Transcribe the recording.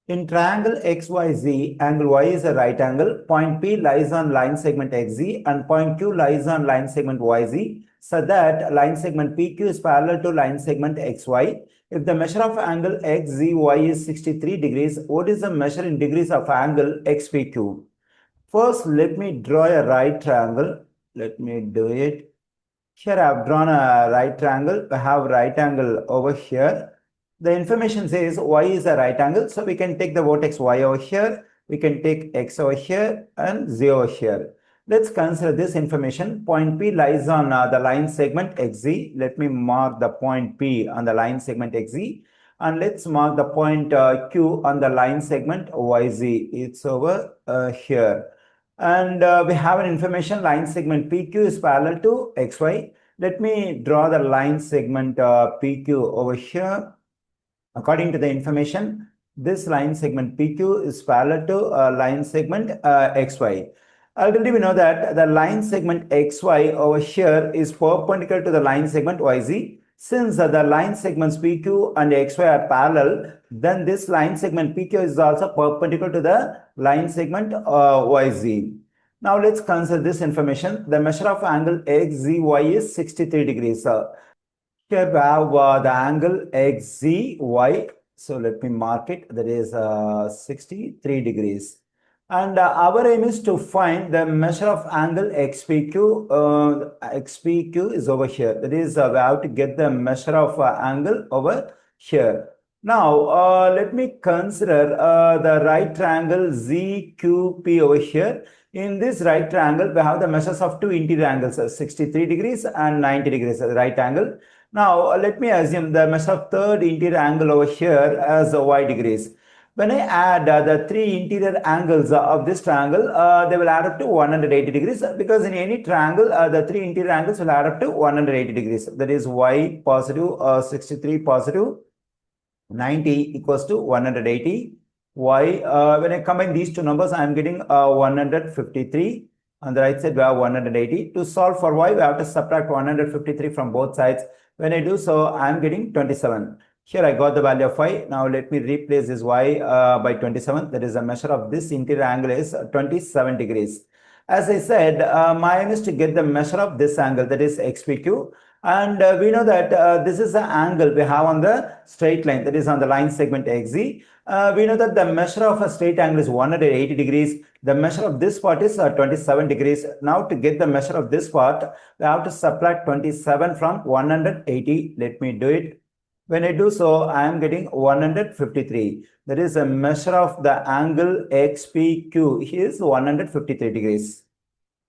In triangle XYZ, angle Y is a right angle. Point P lies on line segment XZ and point Q lies on line segment YZ, so that line segment PQ is parallel to line segment XY. If the measure of angle XZY is 63 degrees, what is the measure in degrees of angle XPQ? First, let me draw a right triangle. Let me do it. Here I have drawn a right triangle. I have right angle over here. The information says y is a right angle, so we can take the vertex y over here, we can take x over here and z over here. Let's consider this information. Point P lies on the line segment xz. Let me mark the point P on the line segment xz, and let's mark the point Q on the line segment yz. It's over here. And we have an information line segment PQ is parallel to XY. Let me draw the line segment PQ over here. According to the information, this line segment PQ is parallel to line segment XY. Already we know that the line segment XY over here is perpendicular to the line segment YZ. Since the line segments PQ and XY are parallel, then this line segment PQ is also perpendicular to the line segment YZ. Now let's consider this information. The measure of angle XZY is 63 degrees. Here we have the angle XZY. So let me mark it. That is 63 degrees. And our aim is to find the measure of angle XPQ. XPQ is over here. That is, we have to get the measure of angle over here. Now, let me consider the right triangle ZQP over here. In this right triangle, we have the measures of two interior angles, 63 degrees and 90 degrees, right angle. Now, let me assume the measure of third interior angle over here as y degrees. When I add the three interior angles of this triangle, they will add up to 180 degrees, because in any triangle, the three interior angles will add up to 180 degrees. That is y positive, 63 positive, 90 equals to 180. Y, when I combine these two numbers, I am getting 153. On the right side, we have 180. To solve for y, we have to subtract 153 from both sides. When I do so, I am getting 27. Here I got the value of y. Now let me replace this y by 27. That is the measure of this interior angle is 27 degrees. As I said, my aim is to get the measure of this angle, that is XPQ. And we know that this is the angle we have on the straight line, that is on the line segment XZ. We know that the measure of a straight angle is 180 degrees. The measure of this part is 27 degrees. Now to get the measure of this part, we have to subtract 27 from 180. Let me do it. When I do so, I am getting 153. That is a measure of the angle XPQ is 153 degrees.